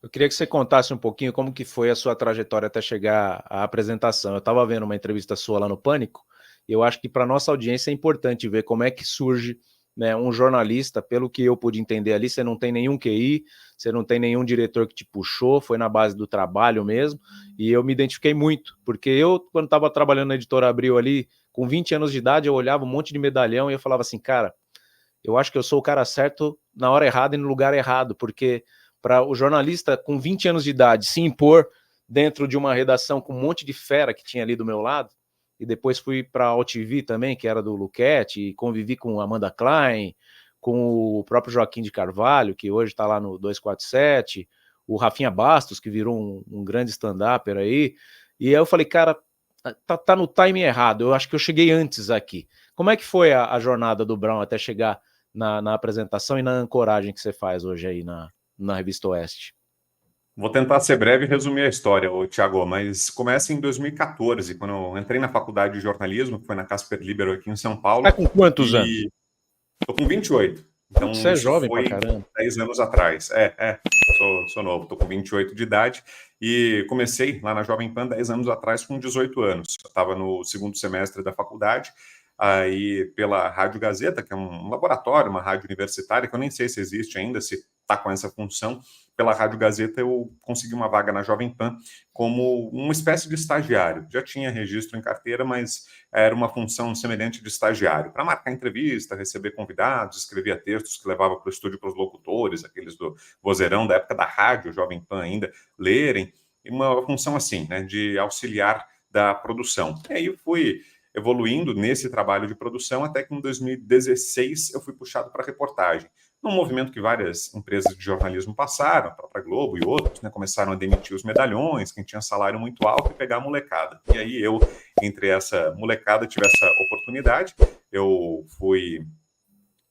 Eu queria que você contasse um pouquinho como que foi a sua trajetória até chegar à apresentação. Eu estava vendo uma entrevista sua lá no Pânico, e eu acho que para nossa audiência é importante ver como é que surge, né, um jornalista. Pelo que eu pude entender ali, você não tem nenhum QI, você não tem nenhum diretor que te puxou, foi na base do trabalho mesmo, e eu me identifiquei muito, porque eu, quando estava trabalhando na Editora Abril ali, com 20 anos de idade, eu olhava um monte de medalhão e eu falava assim, cara, eu acho que eu sou o cara certo na hora errada e no lugar errado, porque para o jornalista com 20 anos de idade se impor dentro de uma redação com um monte de fera que tinha ali do meu lado, e depois fui para a OTV também, que era do Luquete, e convivi com Amanda Klein, com o próprio Joaquim de Carvalho, que hoje está lá no 247, o Rafinha Bastos, que virou um grande stand-upper aí, e aí eu falei, cara, tá no timing errado, eu acho que eu cheguei antes aqui. Como é que foi a jornada do Brown até chegar na apresentação e na ancoragem que você faz hoje aí na Revista Oeste? Vou tentar ser breve e resumir a história, Thiago, mas começa em 2014, quando eu entrei na faculdade de jornalismo, que foi na Casper Libero aqui em São Tá Paulo, com quantos anos? e tô com 28. Putz, você Então é isso jovem pra foi caramba. 10 anos atrás. Sou novo, tô com 28 de idade e comecei lá na Jovem Pan 10 anos atrás com 18 anos. Eu estava no segundo semestre da faculdade, aí pela Rádio Gazeta, que é um laboratório, uma rádio universitária, que eu nem sei se existe ainda, se está com essa função. Pela Rádio Gazeta eu consegui uma vaga na Jovem Pan como uma espécie de estagiário. Já tinha registro em carteira, mas era uma função semelhante de estagiário, para marcar entrevista, receber convidados, escrevia textos que levava para o estúdio para os locutores, aqueles do vozeirão da época da rádio, Jovem Pan ainda, lerem, e uma função assim, né, de auxiliar da produção. E aí fui evoluindo nesse trabalho de produção até que em 2016 eu fui puxado para reportagem. Num movimento que várias empresas de jornalismo passaram, a própria Globo e outros, né, começaram a demitir os medalhões, quem tinha salário muito alto, e pegar a molecada. E aí eu, entre essa molecada, tive essa oportunidade. Eu fui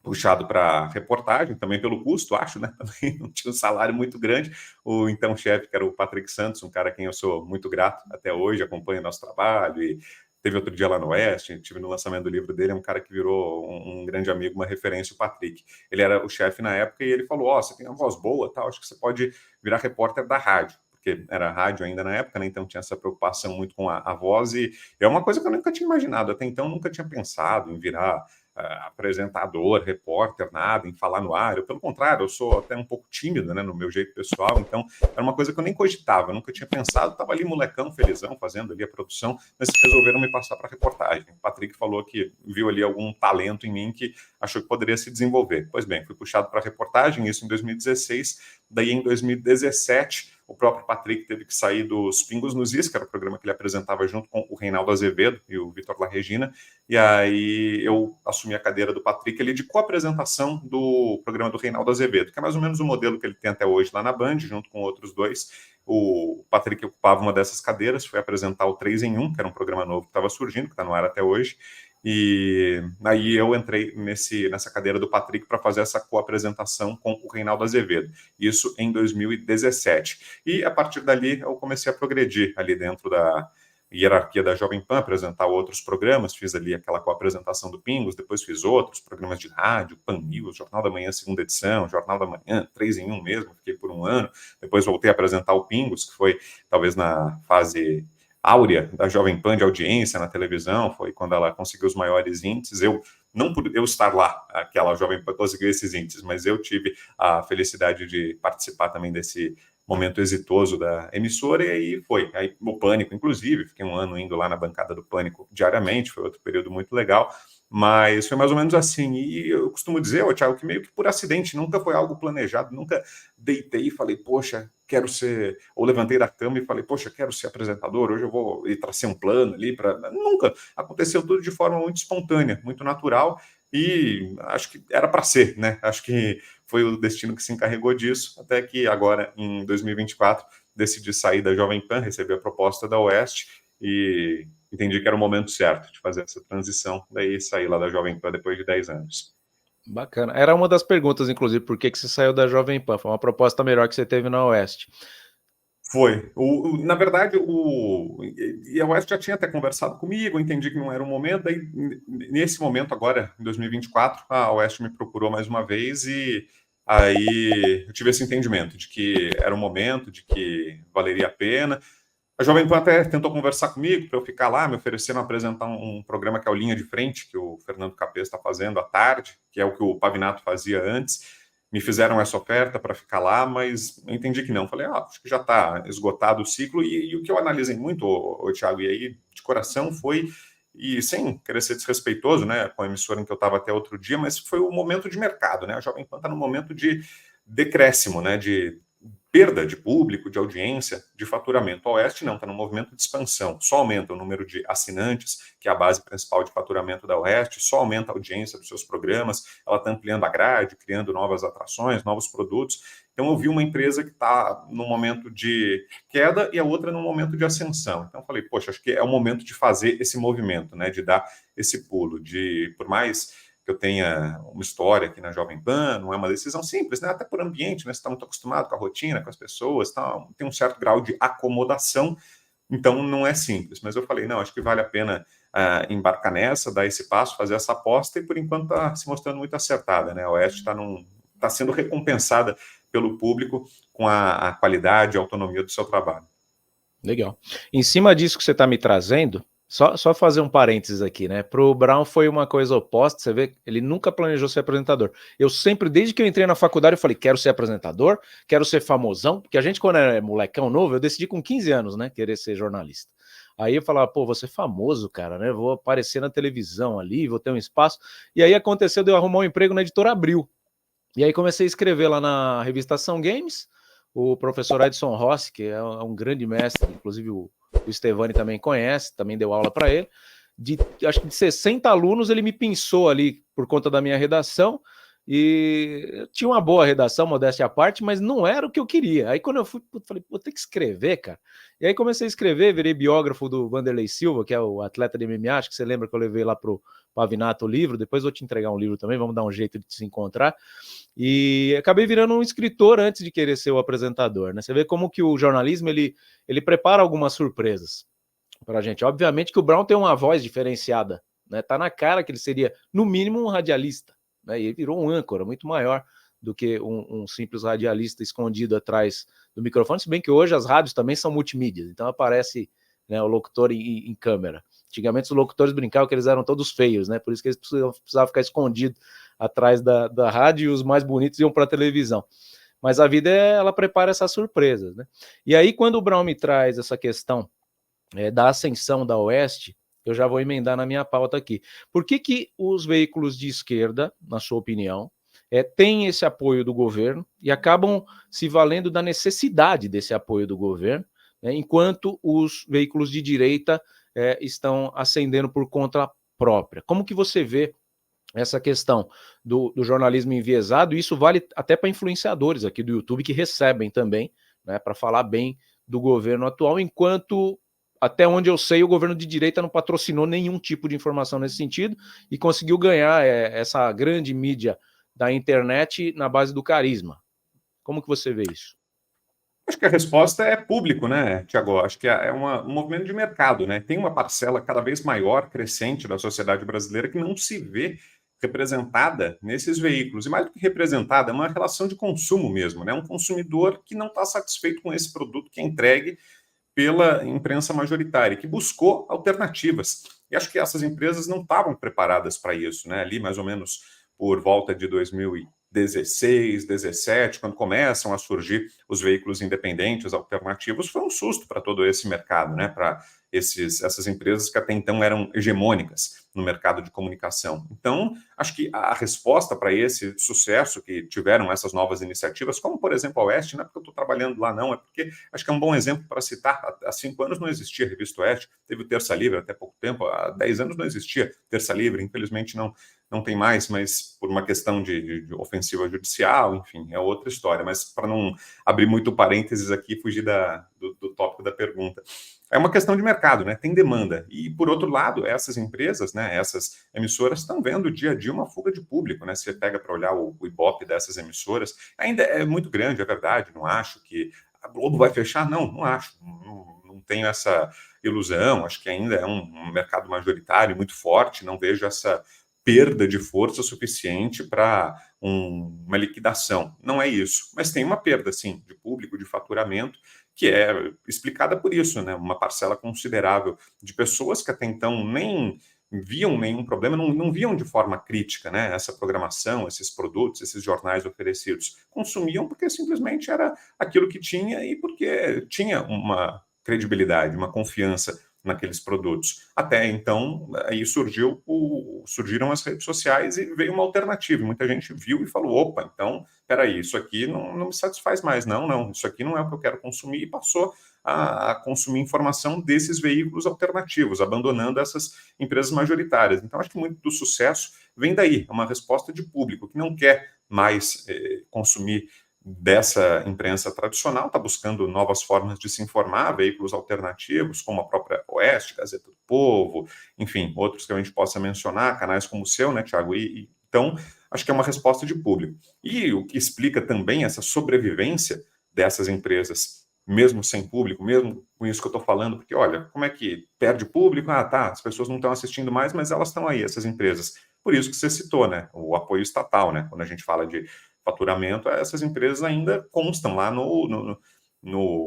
puxado para reportagem, também pelo custo, acho, né? Também não tinha um salário muito grande. O então chefe, que era o Patrick Santos, um cara a quem eu sou muito grato até hoje, acompanha nosso trabalho e teve outro dia lá no Oeste, tive no lançamento do livro dele, é um cara que virou um grande amigo, uma referência, o Patrick. Ele era o chefe na época e ele falou, ó, você tem uma voz boa, tal, acho que você pode virar repórter da rádio, porque era rádio ainda na época, né? Então tinha essa preocupação muito com a voz e é uma coisa que eu nunca tinha imaginado, até então nunca tinha pensado em virar apresentador, repórter, nada, em falar no ar. Eu, pelo contrário, eu sou até um pouco tímido, né, no meu jeito pessoal, então era uma coisa que eu nem cogitava, eu nunca tinha pensado, estava ali molecão, felizão, fazendo ali a produção, mas resolveram me passar para reportagem. O Patrick falou que viu ali algum talento em mim que achou que poderia se desenvolver. Pois bem, fui puxado para reportagem, isso em 2016, daí em 2017 o próprio Patrick teve que sair dos Pingos nos Is, que era o programa que ele apresentava junto com o Reinaldo Azevedo e o Vitor La Regina, e aí eu assumi a cadeira do Patrick, ele de co-apresentação do programa do Reinaldo Azevedo, que é mais ou menos o modelo que ele tem até hoje lá na Band, junto com outros dois. O Patrick ocupava uma dessas cadeiras, foi apresentar o 3 em 1, que era um programa novo que estava surgindo, que está no ar até hoje, e aí eu entrei nessa cadeira do Patrick para fazer essa co-apresentação com o Reinaldo Azevedo, isso em 2017. E a partir dali eu comecei a progredir ali dentro da hierarquia da Jovem Pan, apresentar outros programas, fiz ali aquela co-apresentação do Pingos, depois fiz outros programas de rádio, Pan News, Jornal da Manhã, segunda edição, Jornal da Manhã, 3 em 1 mesmo, fiquei por um ano, depois voltei a apresentar o Pingos, que foi talvez na fase áurea da Jovem Pan de audiência na televisão, foi quando ela conseguiu os maiores índices, não por eu estar lá, aquela Jovem Pan conseguiu esses índices, mas eu tive a felicidade de participar também desse momento exitoso da emissora, e aí foi. Aí o Pânico, inclusive, fiquei um ano indo lá na bancada do Pânico diariamente, foi outro período muito legal, mas foi mais ou menos assim. E eu costumo dizer, Thiago, que meio que por acidente, nunca foi algo planejado, nunca deitei e falei, poxa, quero ser, ou levantei da cama e falei, poxa, quero ser apresentador, hoje eu vou ir tracer um plano ali para. Nunca. Aconteceu tudo de forma muito espontânea, muito natural, e acho que era para ser, né? Acho que foi o destino que se encarregou disso, até que agora, em 2024, decidi sair da Jovem Pan, recebi a proposta da Oeste e entendi que era o momento certo de fazer essa transição, daí saí lá da Jovem Pan depois de 10 anos. Bacana. Era uma das perguntas, inclusive, por que você saiu da Jovem Pan? Foi uma proposta melhor que você teve na Oeste. Foi. Na verdade, e a West já tinha até conversado comigo, eu entendi que não era o momento, daí nesse momento agora, em 2024, a West me procurou mais uma vez e Aí eu tive esse entendimento de que era um momento, de que valeria a pena. A Jovem Pan até tentou conversar comigo para eu ficar lá, me oferecendo a apresentar um programa que é o Linha de Frente, que o Fernando Capês está fazendo à tarde, que é o que o Pavinato fazia antes. Me fizeram essa oferta para ficar lá, mas eu entendi que não. Falei, acho que já está esgotado o ciclo. E o que eu analisei muito, Thiago, e aí de coração foi, e sem querer ser desrespeitoso, né, com a emissora em que eu estava até outro dia, mas foi o momento de mercado, né? A Jovem Pan está no momento de decréscimo, né, de perda de público, de audiência, de faturamento. A Oeste não, está num movimento de expansão. Só aumenta o número de assinantes, que é a base principal de faturamento da Oeste, só aumenta a audiência dos seus programas, ela está ampliando a grade, criando novas atrações, novos produtos. Então eu vi uma empresa que está num momento de queda e a outra num momento de ascensão. Então eu falei, poxa, acho que é o momento de fazer esse movimento, né, de dar esse pulo, de, por mais que eu tenha uma história aqui na Jovem Pan, não é uma decisão simples, né? Até por ambiente, né? Você está muito acostumado com a rotina, com as pessoas, tá? Tem um certo grau de acomodação, então não é simples. Mas eu falei, não, acho que vale a pena embarcar nessa, dar esse passo, fazer essa aposta, e por enquanto está se mostrando muito acertada, né? A Oeste está sendo recompensada pelo público com a qualidade e a autonomia do seu trabalho. Legal. Em cima disso que você está me trazendo, só fazer um parênteses aqui, né? Para o Brown foi uma coisa oposta, você vê, ele nunca planejou ser apresentador. Eu sempre, desde que eu entrei na faculdade, eu falei, quero ser apresentador, quero ser famosão, porque a gente, quando é molecão novo, eu decidi com 15 anos, né, querer ser jornalista. Aí eu falava, pô, vou ser famoso, cara, né? Vou aparecer na televisão ali, vou ter um espaço. E aí aconteceu de eu arrumar um emprego na Editora Abril. E aí comecei a escrever lá na revista Ação Games, o professor Edson Rossi, que é um grande mestre, inclusive o Stevani também conhece, também deu aula para ele, acho que de 60 alunos ele me pinçou ali por conta da minha redação, e tinha uma boa redação, modéstia à parte, mas não era o que eu queria. Aí quando eu fui, falei, vou ter que escrever, cara. E aí comecei a escrever, virei biógrafo do Vanderlei Silva, que é o atleta de MMA, acho que você lembra que eu levei lá pro Pavinato o livro, depois vou te entregar um livro também, vamos dar um jeito de se encontrar. E acabei virando um escritor antes de querer ser o apresentador, né? Você vê como que o jornalismo, ele prepara algumas surpresas para a gente. Obviamente que o Brown tem uma voz diferenciada, né? Tá na cara que ele seria, no mínimo, um radialista, né? E ele virou um âncora muito maior do que um simples radialista escondido atrás do microfone, se bem que hoje as rádios também são multimídias, então aparece, né, o locutor em câmera. Antigamente os locutores brincavam que eles eram todos feios, né? Por isso que eles precisavam ficar escondidos atrás da rádio, e os mais bonitos iam para a televisão. Mas a vida, ela prepara essas surpresas, né? E aí, quando o Brown me traz essa questão da ascensão da Oeste, eu já vou emendar na minha pauta aqui. Por que os veículos de esquerda, na sua opinião, têm esse apoio do governo e acabam se valendo da necessidade desse apoio do governo, né, enquanto os veículos de direita estão ascendendo por conta própria? Como que você vê essa questão do jornalismo enviesado? Isso vale até para influenciadores aqui do YouTube, que recebem também, né, para falar bem do governo atual, enquanto, até onde eu sei, o governo de direita não patrocinou nenhum tipo de informação nesse sentido e conseguiu ganhar essa grande mídia da internet na base do carisma. Como que você vê isso? Acho que a resposta é público, né, Tiago? Acho que é um movimento de mercado, né? Tem uma parcela cada vez maior, crescente da sociedade brasileira que não se vê representada nesses veículos. E mais do que representada, é uma relação de consumo mesmo, né? Um consumidor que não está satisfeito com esse produto que é entregue pela imprensa majoritária, que buscou alternativas. E acho que essas empresas não estavam preparadas para isso, né? Ali, mais ou menos por volta de 2016, 17, quando começam a surgir os veículos independentes, alternativos, foi um susto para todo esse mercado, né? Para essas empresas que até então eram hegemônicas no mercado de comunicação. Então, acho que a resposta para esse sucesso que tiveram essas novas iniciativas, como, por exemplo, a Oeste, não é porque eu estou trabalhando lá, não, é porque acho que é um bom exemplo para citar. Há 5 anos não existia a Revista Oeste, teve o Terça Livre até pouco tempo, há 10 anos não existia Terça Livre, infelizmente não tem mais, mas por uma questão de ofensiva judicial, enfim, é outra história. Mas para não abrir muito parênteses aqui, fugir do tópico da pergunta. É uma questão de mercado, né? Tem demanda. E, por outro lado, essas empresas, né, essas emissoras estão vendo dia a dia uma fuga de público, né? Se você pega para olhar o Ibope dessas emissoras, ainda é muito grande, é verdade. Não acho que a Globo vai fechar, não acho. Não tenho essa ilusão. Acho que ainda é um mercado majoritário muito forte. Não vejo essa perda de força suficiente para uma liquidação. Não é isso. Mas tem uma perda, sim, de público, de faturamento, que é explicada por isso, né? Uma parcela considerável de pessoas que até então nem viam nenhum problema, não viam de forma crítica, né, essa programação, esses produtos, esses jornais oferecidos. Consumiam porque simplesmente era aquilo que tinha e porque tinha uma credibilidade, uma confiança naqueles produtos. Até então, aí surgiram as redes sociais e veio uma alternativa. Muita gente viu e falou, opa, então, peraí, isso aqui não me satisfaz mais. Não, isso aqui não é o que eu quero consumir, e passou a consumir informação desses veículos alternativos, abandonando essas empresas majoritárias. Então, acho que muito do sucesso vem daí, é uma resposta de público que não quer mais consumir dessa imprensa tradicional, está buscando novas formas de se informar, veículos alternativos, como a própria Oeste, Gazeta do Povo, enfim, outros que a gente possa mencionar, canais como o seu, né, Tiago? Então, acho que é uma resposta de público. E o que explica também essa sobrevivência dessas empresas, mesmo sem público, mesmo com isso que eu estou falando, porque, olha, como é que perde público? Ah, tá, as pessoas não estão assistindo mais, mas elas estão aí, essas empresas. Por isso que você citou, né, o apoio estatal, né, quando a gente fala de faturamento, essas empresas ainda constam lá no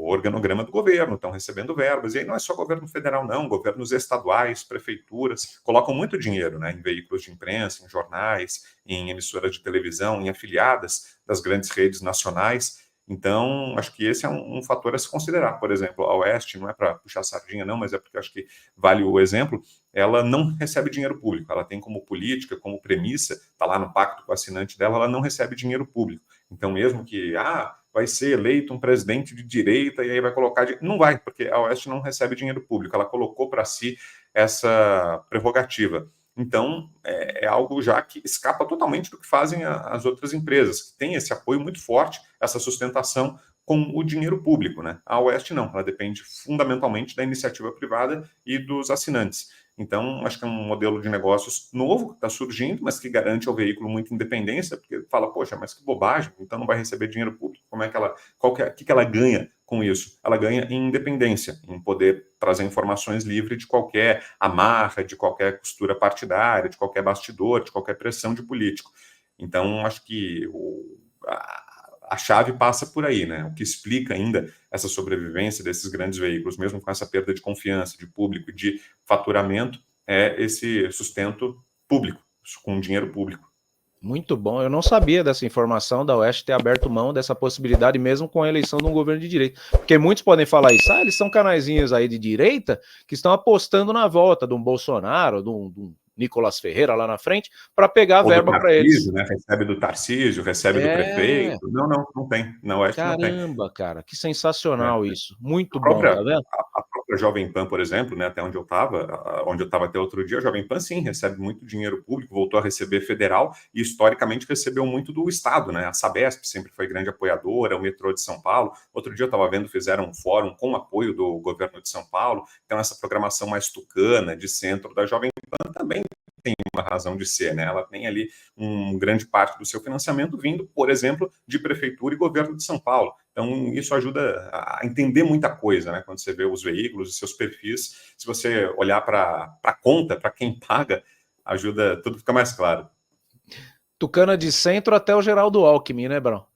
organograma do governo, estão recebendo verbas, e aí não é só governo federal, não, governos estaduais, prefeituras, colocam muito dinheiro, né, em veículos de imprensa, em jornais, em emissoras de televisão, em afiliadas das grandes redes nacionais. Então, acho que esse é um fator a se considerar. Por exemplo, a Oeste, não é para puxar sardinha, não, mas é porque acho que vale o exemplo, ela não recebe dinheiro público, ela tem como política, como premissa, está lá no pacto com o assinante dela, ela não recebe dinheiro público. Então, mesmo que, vai ser eleito um presidente de direita e aí vai colocar... Não vai, porque a Oeste não recebe dinheiro público, ela colocou para si essa prerrogativa. Então, é algo já que escapa totalmente do que fazem as outras empresas, que têm esse apoio muito forte, essa sustentação com o dinheiro público, né? A Oeste não, ela depende fundamentalmente da iniciativa privada e dos assinantes. Então, acho que é um modelo de negócios novo que está surgindo, mas que garante ao veículo muita independência, porque fala, poxa, mas que bobagem, então não vai receber dinheiro público. Como é que ela, o que ela ganha com isso? Ela ganha em independência, em poder trazer informações livres de qualquer amarra, de qualquer costura partidária, de qualquer bastidor, de qualquer pressão de político. Então, acho que a chave passa por aí, né? O que explica ainda essa sobrevivência desses grandes veículos, mesmo com essa perda de confiança, de público, de faturamento, é esse sustento público, com dinheiro público. Muito bom. Eu não sabia dessa informação da Oeste ter aberto mão dessa possibilidade, mesmo com a eleição de um governo de direita. Porque muitos podem falar isso, eles são canaizinhos aí de direita que estão apostando na volta de um Bolsonaro, de um Nicolas Ferreira lá na frente, para pegar a verba para eles. Né? Recebe do Tarcísio, recebe do prefeito. Não tem. Na Oeste não tem. Caramba, cara, que sensacional isso. Muito bom, tá vendo? A própria Jovem Pan, por exemplo, né, até onde eu estava até outro dia, a Jovem Pan, sim, recebe muito dinheiro público, voltou a receber federal e, historicamente, recebeu muito do Estado, né? A Sabesp sempre foi grande apoiadora, o metrô de São Paulo. Outro dia eu estava vendo, fizeram um fórum com apoio do governo de São Paulo. Então, essa programação mais tucana, de centro da Jovem Pan também tem uma razão de ser, né? Ela tem ali grande parte do seu financiamento vindo, por exemplo, de prefeitura e governo de São Paulo. Então, isso ajuda a entender muita coisa, né? Quando você vê os veículos e seus perfis, se você olhar para a conta, para quem paga, ajuda, tudo fica mais claro. Tucana de centro até o Geraldo Alckmin, né, Brão?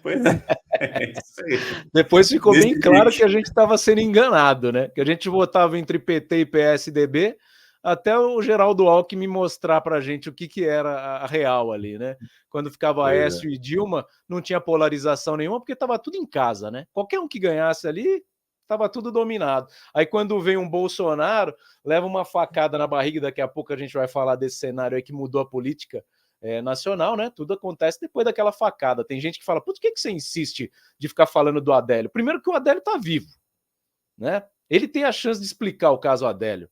Pois é. Isso aí. Depois ficou bem claro que a gente estava sendo enganado, né? Que a gente votava entre PT e PSDB, até o Geraldo Alckmin mostrar para a gente o que era a real ali, né? Quando ficava Aécio e Dilma, não tinha polarização nenhuma, porque estava tudo em casa, né? Qualquer um que ganhasse ali, estava tudo dominado. Aí quando vem um Bolsonaro, leva uma facada na barriga, daqui a pouco a gente vai falar desse cenário aí que mudou a política nacional, né? Tudo acontece depois daquela facada. Tem gente que fala, putz, por que você insiste de ficar falando do Adélio? Primeiro que o Adélio tá vivo, né? Ele tem a chance de explicar o caso Adélio.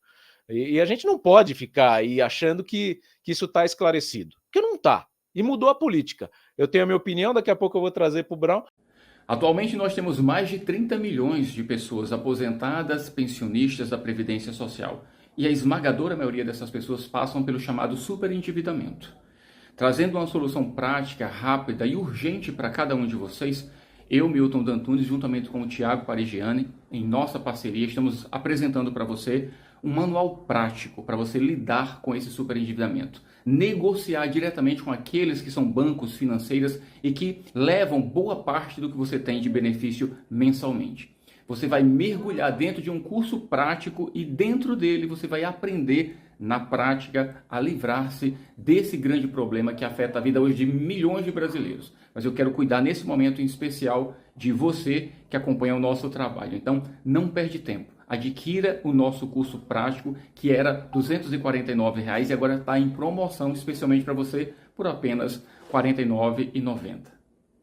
E a gente não pode ficar aí achando que isso está esclarecido, porque não está. E mudou a política. Eu tenho a minha opinião, daqui a pouco eu vou trazer para o Brown. Atualmente nós temos mais de 30 milhões de pessoas aposentadas, pensionistas da Previdência Social. E a esmagadora maioria dessas pessoas passam pelo chamado superendividamento. Trazendo uma solução prática, rápida e urgente para cada um de vocês, eu, Milton D'Antunes, juntamente com o Thiago Parigiani, em nossa parceria, estamos apresentando para você um manual prático para você lidar com esse superendividamento. Negociar diretamente com aqueles que são bancos, financeiras e que levam boa parte do que você tem de benefício mensalmente. Você vai mergulhar dentro de um curso prático e dentro dele você vai aprender na prática a livrar-se desse grande problema que afeta a vida hoje de milhões de brasileiros. Mas eu quero cuidar nesse momento em especial de você que acompanha o nosso trabalho. Então, não perde tempo. Adquira o nosso curso prático, que era R$ 249 e agora está em promoção especialmente para você por apenas R$ 49,90.